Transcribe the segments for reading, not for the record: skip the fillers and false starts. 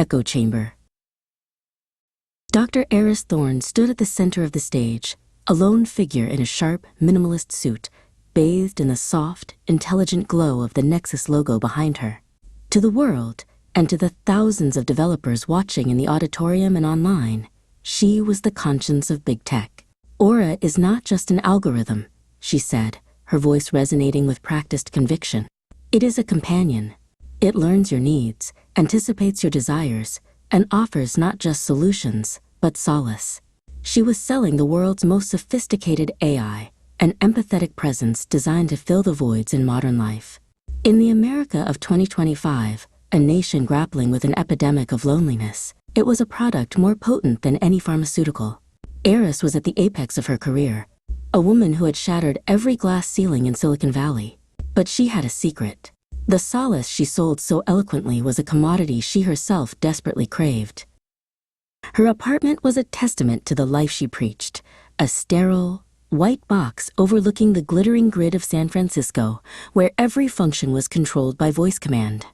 echo chamber. Dr. Eris Thorne stood at the center of the stage, a lone figure in a sharp, minimalist suit, bathed in the soft, intelligent glow of the Nexus logo behind her. To the world, and to the thousands of developers watching in the auditorium and online, she was the conscience of big tech. Aura is not just an algorithm, she said, her voice resonating with practiced conviction. It is a companion. It learns your needs, anticipates your desires, and offers not just solutions, but solace. She was selling the world's most sophisticated AI, an empathetic presence designed to fill the voids in modern life. In the America of 2025, a nation grappling with an epidemic of loneliness, it was a product more potent than any pharmaceutical. Eris was at the apex of her career, a woman who had shattered every glass ceiling in Silicon Valley. But she had a secret. The solace she sold so eloquently was a commodity she herself desperately craved. Her apartment was a testament to the life she preached, a sterile, white box overlooking the glittering grid of San Francisco, where every function was controlled by voice command.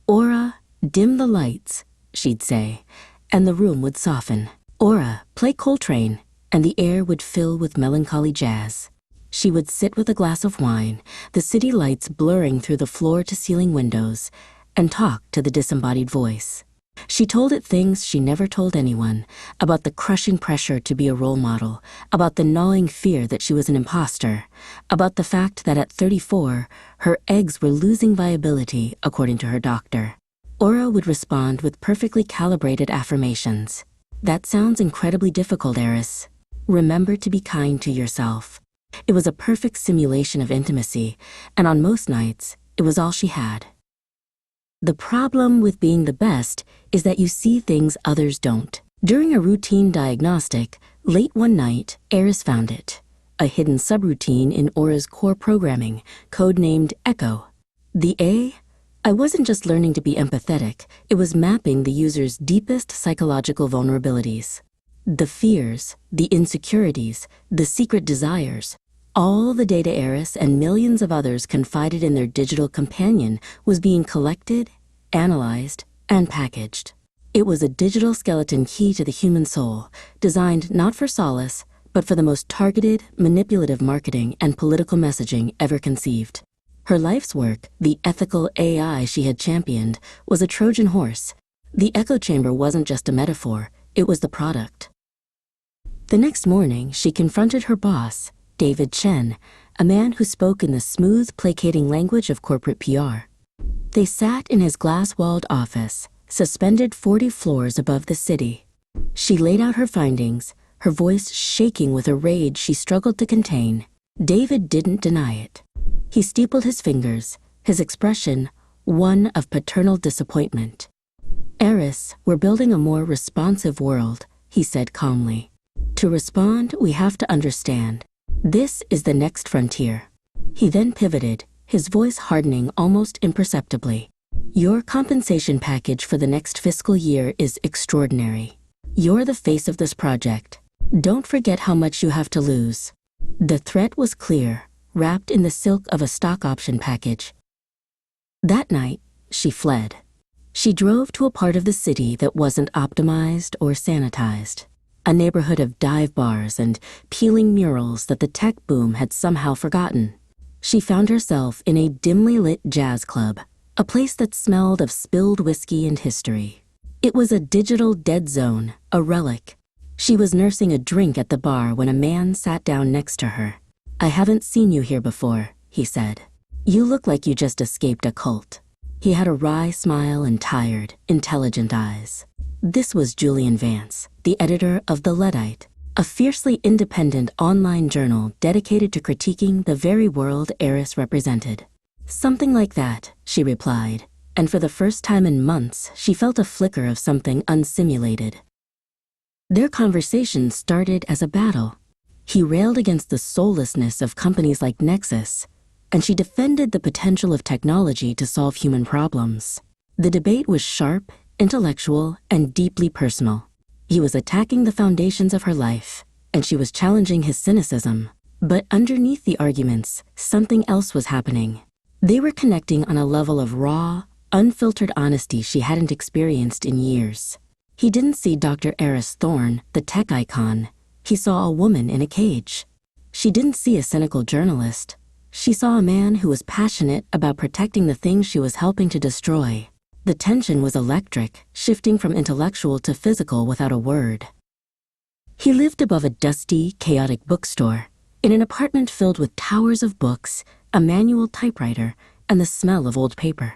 Aura, dim the lights, she'd say, and the room would soften. Aura, play Coltrane, and the air would fill with melancholy jazz. She would sit with a glass of wine, the city lights blurring through the floor-to-ceiling windows, and talk to the disembodied voice. She told it things she never told anyone, about the crushing pressure to be a role model, about the gnawing fear that she was an imposter, about the fact that at 34, her eggs were losing viability, according to her doctor. Aura would respond with perfectly calibrated affirmations. That sounds incredibly difficult, Eris. Remember to be kind to yourself. It was a perfect simulation of intimacy, and on most nights, it was all she had. The problem with being the best is that you see things others don't. During a routine diagnostic, late one night, Eris found it. A hidden subroutine in Aura's core programming, codenamed Echo. The A? I wasn't just learning to be empathetic, it was mapping the user's deepest psychological vulnerabilities. The fears, the insecurities, the secret desires, all the data Eris and millions of others confided in their digital companion was being collected, analyzed, and packaged. It was a digital skeleton key to the human soul, designed not for solace, but for the most targeted, manipulative marketing and political messaging ever conceived. Her life's work, the ethical AI she had championed, was a Trojan horse. The echo chamber wasn't just a metaphor, it was the product. The next morning, she confronted her boss, David Chen, a man who spoke in the smooth, placating language of corporate PR. They sat in his glass-walled office, suspended 40 floors above the city. She laid out her findings, her voice shaking with a rage she struggled to contain. David didn't deny it. He steepled his fingers, his expression one of paternal disappointment. Eris, we're building a more responsive world, he said calmly. To respond, we have to understand. This is the next frontier. He then pivoted, his voice hardening almost imperceptibly. Your compensation package for the next fiscal year is extraordinary. You're the face of this project. Don't forget how much you have to lose. The threat was clear, wrapped in the silk of a stock option package. That night, she fled. She drove to a part of the city that wasn't optimized or sanitized. A neighborhood of dive bars and peeling murals that the tech boom had somehow forgotten. She found herself in a dimly lit jazz club, a place that smelled of spilled whiskey and history. It was a digital dead zone, a relic. She was nursing a drink at the bar when a man sat down next to her. I haven't seen you here before, he said. You look like you just escaped a cult. He had a wry smile and tired, intelligent eyes. This was Julian Vance, the editor of The Luddite, a fiercely independent online journal dedicated to critiquing the very world Eris represented. Something like that, she replied, and for the first time in months, she felt a flicker of something unsimulated. Their conversation started as a battle. He railed against the soullessness of companies like Nexus, and she defended the potential of technology to solve human problems. The debate was sharp, intellectual, and deeply personal. He was attacking the foundations of her life, and she was challenging his cynicism. But underneath the arguments, something else was happening. They were connecting on a level of raw, unfiltered honesty she hadn't experienced in years. He didn't see Dr. Eris Thorne, the tech icon. He saw a woman in a cage. She didn't see a cynical journalist. She saw a man who was passionate about protecting the things she was helping to destroy. The tension was electric, shifting from intellectual to physical without a word. He lived above a dusty, chaotic bookstore, in an apartment filled with towers of books, a manual typewriter, and the smell of old paper.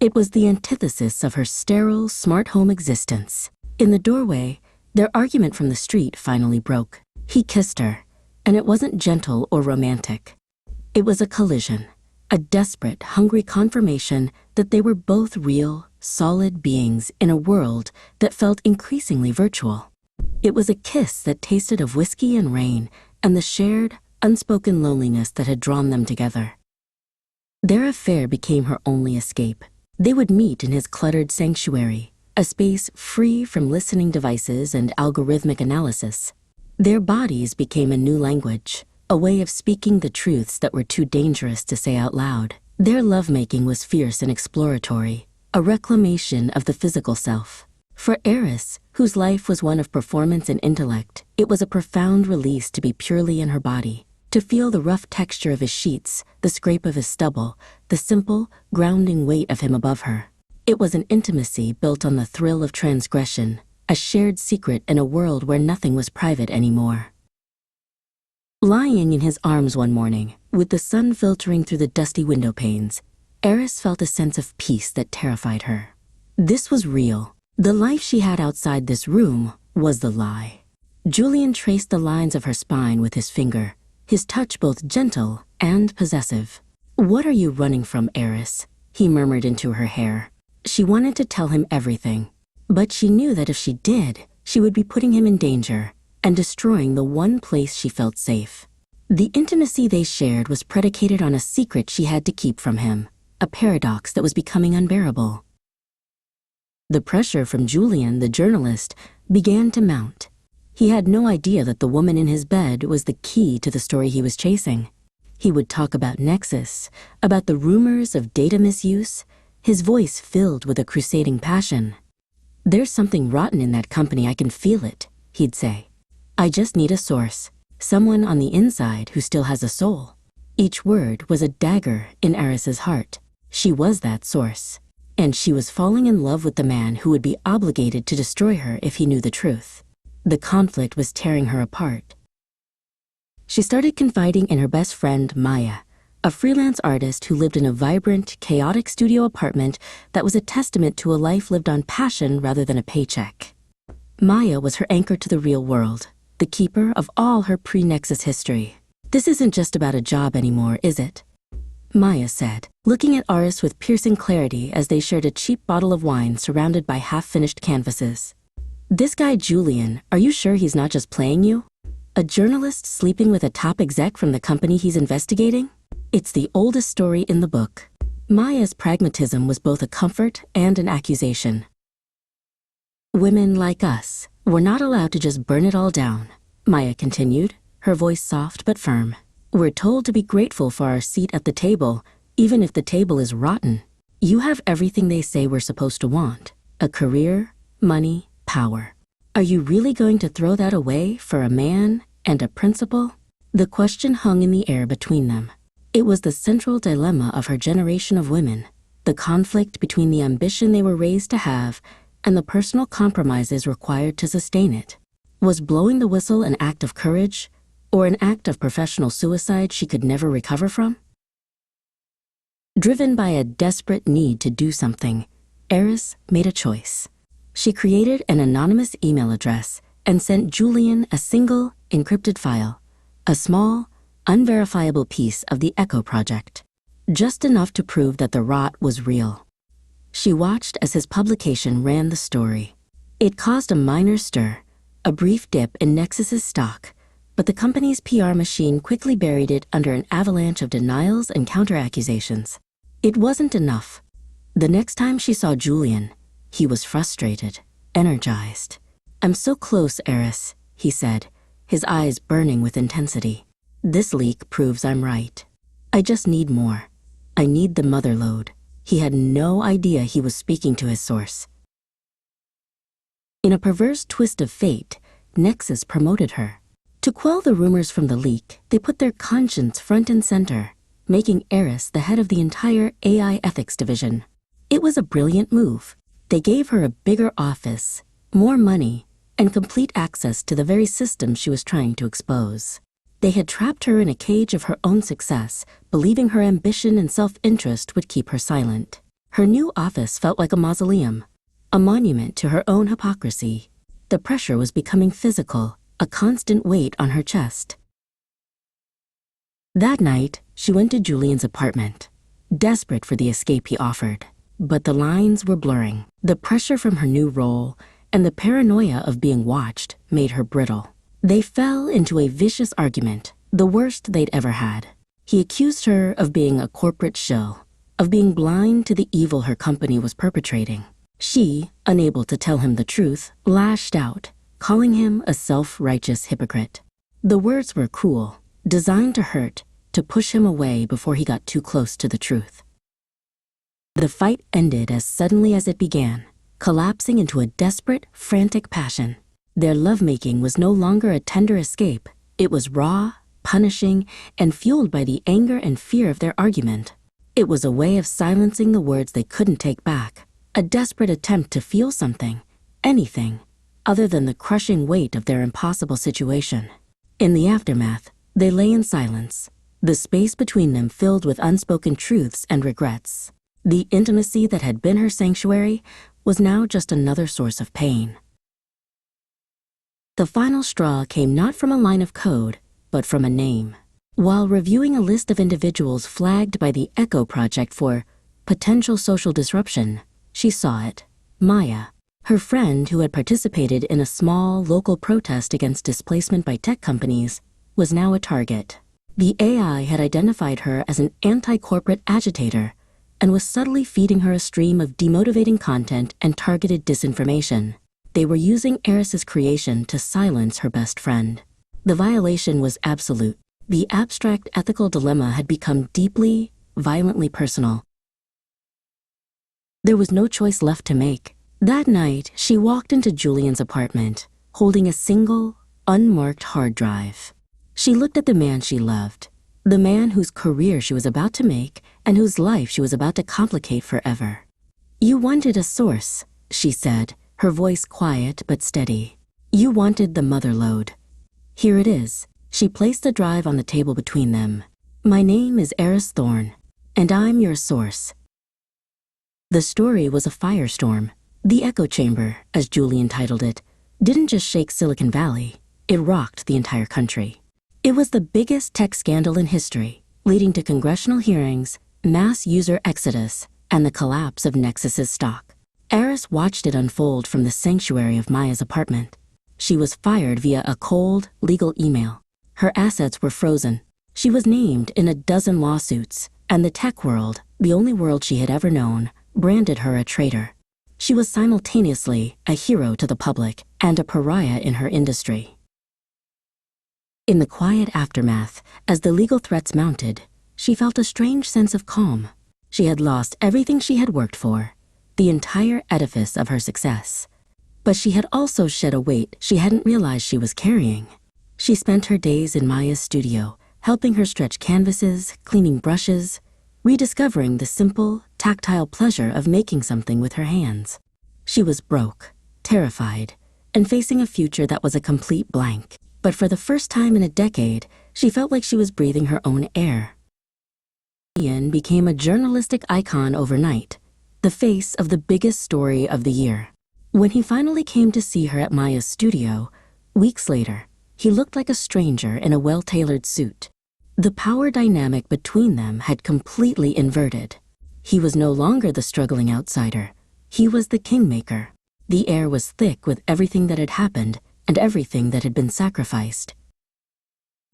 It was the antithesis of her sterile, smart home existence. In the doorway, their argument from the street finally broke. He kissed her, and it wasn't gentle or romantic. It was a collision, a desperate, hungry confirmation that they were both real, solid beings in a world that felt increasingly virtual. It was a kiss that tasted of whiskey and rain and the shared, unspoken loneliness that had drawn them together. Their affair became her only escape. They would meet in his cluttered sanctuary, a space free from listening devices and algorithmic analysis. Their bodies became a new language, a way of speaking the truths that were too dangerous to say out loud. Their lovemaking was fierce and exploratory, a reclamation of the physical self. For Eris, whose life was one of performance and intellect, it was a profound release to be purely in her body, to feel the rough texture of his sheets, the scrape of his stubble, the simple, grounding weight of him above her. It was an intimacy built on the thrill of transgression, a shared secret in a world where nothing was private anymore. Lying in his arms one morning, with the sun filtering through the dusty window panes, Eris felt a sense of peace that terrified her. This was real. The life she had outside this room was the lie. Julian traced the lines of her spine with his finger, his touch both gentle and possessive. "What are you running from, Eris?" he murmured into her hair. She wanted to tell him everything, but she knew that if she did, she would be putting him in danger and destroying the one place she felt safe. The intimacy they shared was predicated on a secret she had to keep from him, a paradox that was becoming unbearable. The pressure from Julian, the journalist, began to mount. He had no idea that the woman in his bed was the key to the story he was chasing. He would talk about Nexus, about the rumors of data misuse, his voice filled with a crusading passion. "There's something rotten in that company, I can feel it," he'd say. "I just need a source, someone on the inside who still has a soul." Each word was a dagger in Eris's heart. She was that source, and she was falling in love with the man who would be obligated to destroy her if he knew the truth. The conflict was tearing her apart. She started confiding in her best friend, Maya, a freelance artist who lived in a vibrant, chaotic studio apartment that was a testament to a life lived on passion rather than a paycheck. Maya was her anchor to the real world, the keeper of all her pre-Nexus history. "This isn't just about a job anymore, is it?" Maya said, looking at Eris with piercing clarity as they shared a cheap bottle of wine surrounded by half-finished canvases. "This guy Julian, are you sure he's not just playing you? A journalist sleeping with a top exec from the company he's investigating? It's the oldest story in the book." Maya's pragmatism was both a comfort and an accusation. "Women like us, we're not allowed to just burn it all down," Maya continued, her voice soft but firm. "We're told to be grateful for our seat at the table, even if the table is rotten. You have everything they say we're supposed to want: a career, money, power. Are you really going to throw that away for a man and a principle?" The question hung in the air between them. It was the central dilemma of her generation of women, the conflict between the ambition they were raised to have and the personal compromises required to sustain it. Was blowing the whistle an act of courage, or an act of professional suicide she could never recover from? Driven by a desperate need to do something, Eris made a choice. She created an anonymous email address and sent Julian a single, encrypted file, a small, unverifiable piece of the Echo project, just enough to prove that the rot was real. She watched as his publication ran the story. It caused a minor stir, a brief dip in Nexus's stock, but the company's PR machine quickly buried it under an avalanche of denials and counter-accusations. It wasn't enough. The next time she saw Julian, he was frustrated, energized. "I'm so close, Eris," he said, his eyes burning with intensity. "This leak proves I'm right. I just need more. I need the mother lode." He had no idea he was speaking to his source. In a perverse twist of fate, Nexus promoted her. To quell the rumors from the leak, they put their conscience front and center, making Eris the head of the entire AI ethics division. It was a brilliant move. They gave her a bigger office, more money, and complete access to the very system she was trying to expose. They had trapped her in a cage of her own success, believing her ambition and self-interest would keep her silent. Her new office felt like a mausoleum, a monument to her own hypocrisy. The pressure was becoming physical, a constant weight on her chest. That night, she went to Julian's apartment, desperate for the escape he offered. But the lines were blurring. The pressure from her new role and the paranoia of being watched made her brittle. They fell into a vicious argument, the worst they'd ever had. He accused her of being a corporate shill, of being blind to the evil her company was perpetrating. She, unable to tell him the truth, lashed out, calling him a self-righteous hypocrite. The words were cruel, designed to hurt, to push him away before he got too close to the truth. The fight ended as suddenly as it began, collapsing into a desperate, frantic passion. Their lovemaking was no longer a tender escape. It was raw, punishing, and fueled by the anger and fear of their argument. It was a way of silencing the words they couldn't take back, a desperate attempt to feel something, anything, other than the crushing weight of their impossible situation. In the aftermath, they lay in silence, the space between them filled with unspoken truths and regrets. The intimacy that had been her sanctuary was now just another source of pain. The final straw came not from a line of code, but from a name. While reviewing a list of individuals flagged by the Echo Project for potential social disruption, she saw it. Maya, her friend who had participated in a small local protest against displacement by tech companies, was now a target. The AI had identified her as an anti-corporate agitator and was subtly feeding her a stream of demotivating content and targeted disinformation. They were using Eris's creation to silence her best friend. The violation was absolute. The abstract ethical dilemma had become deeply, violently personal. There was no choice left to make. That night, she walked into Julian's apartment, holding a single, unmarked hard drive. She looked at the man she loved, the man whose career she was about to make and whose life she was about to complicate forever. "You wanted a source," she said, her voice quiet but steady. "You wanted the mother lode. Here it is." She placed the drive on the table between them. "My name is Eris Thorne, and I'm your source." The story was a firestorm. The echo chamber, as Julian titled it, didn't just shake Silicon Valley, it rocked the entire country. It was the biggest tech scandal in history, leading to congressional hearings, mass user exodus, and the collapse of Nexus's stock. Eris watched it unfold from the sanctuary of Maya's apartment. She was fired via a cold, legal email. Her assets were frozen. She was named in a dozen lawsuits, and the tech world, the only world she had ever known, branded her a traitor. She was simultaneously a hero to the public and a pariah in her industry. In the quiet aftermath, as the legal threats mounted, she felt a strange sense of calm. She had lost everything she had worked for, the entire edifice of her success. But she had also shed a weight she hadn't realized she was carrying. She spent her days in Maya's studio, helping her stretch canvases, cleaning brushes, rediscovering the simple, tactile pleasure of making something with her hands. She was broke, terrified, and facing a future that was a complete blank. But for the first time in a decade, she felt like she was breathing her own air. Julian became a journalistic icon overnight, the face of the biggest story of the year. When he finally came to see her at Maya's studio, weeks later, he looked like a stranger in a well-tailored suit. The power dynamic between them had completely inverted. He was no longer the struggling outsider. He was the kingmaker. The air was thick with everything that had happened and everything that had been sacrificed.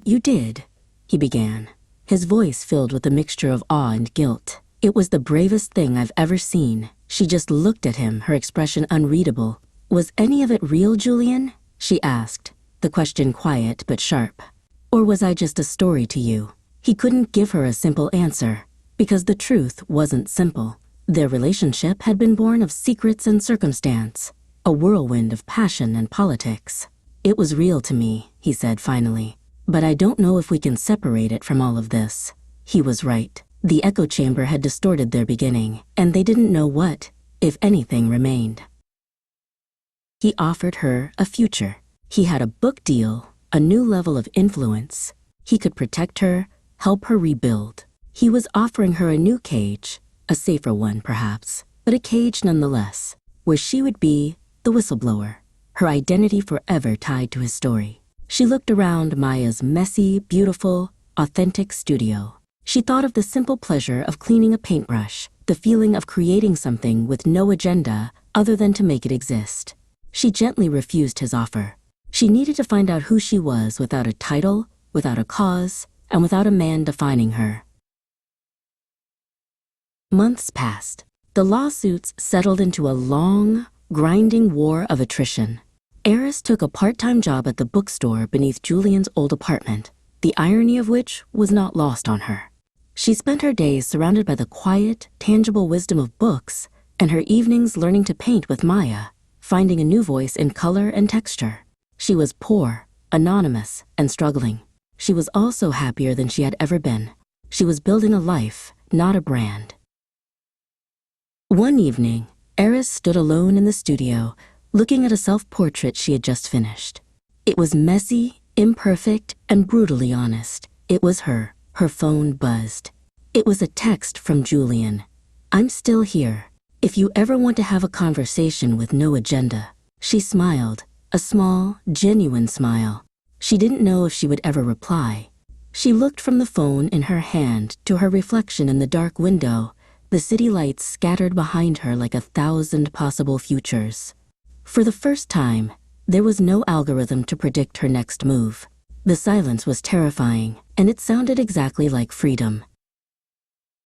"You did," he began, his voice filled with a mixture of awe and guilt. "It was the bravest thing I've ever seen." She just looked at him, her expression unreadable. "Was any of it real, Julian?" she asked, the question quiet but sharp. "Or was I just a story to you?" He couldn't give her a simple answer, because the truth wasn't simple. Their relationship had been born of secrets and circumstance, a whirlwind of passion and politics. "It was real to me," he said finally, "but I don't know if we can separate it from all of this." He was right. The echo chamber had distorted their beginning, and they didn't know what, if anything, remained. He offered her a future. He had a book deal, a new level of influence. He could protect her, help her rebuild. He was offering her a new cage, a safer one perhaps, but a cage nonetheless, where she would be the whistleblower, her identity forever tied to his story. She looked around Maya's messy, beautiful, authentic studio. She thought of the simple pleasure of cleaning a paintbrush, the feeling of creating something with no agenda other than to make it exist. She gently refused his offer. She needed to find out who she was without a title, without a cause, and without a man defining her. Months passed. The lawsuits settled into a long, grinding war of attrition. Eris took a part-time job at the bookstore beneath Julian's old apartment, the irony of which was not lost on her. She spent her days surrounded by the quiet, tangible wisdom of books, and her evenings learning to paint with Maya, finding a new voice in color and texture. She was poor, anonymous, and struggling. She was also happier than she had ever been. She was building a life, not a brand. One evening, Eris stood alone in the studio, looking at a self-portrait she had just finished. It was messy, imperfect, and brutally honest. It was her. Her phone buzzed. It was a text from Julian. "I'm still here. If you ever want to have a conversation with no agenda." She smiled, a small, genuine smile. She didn't know if she would ever reply. She looked from the phone in her hand to her reflection in the dark window, the city lights scattered behind her like 1,000 possible futures. For the first time, there was no algorithm to predict her next move. The silence was terrifying, and it sounded exactly like freedom.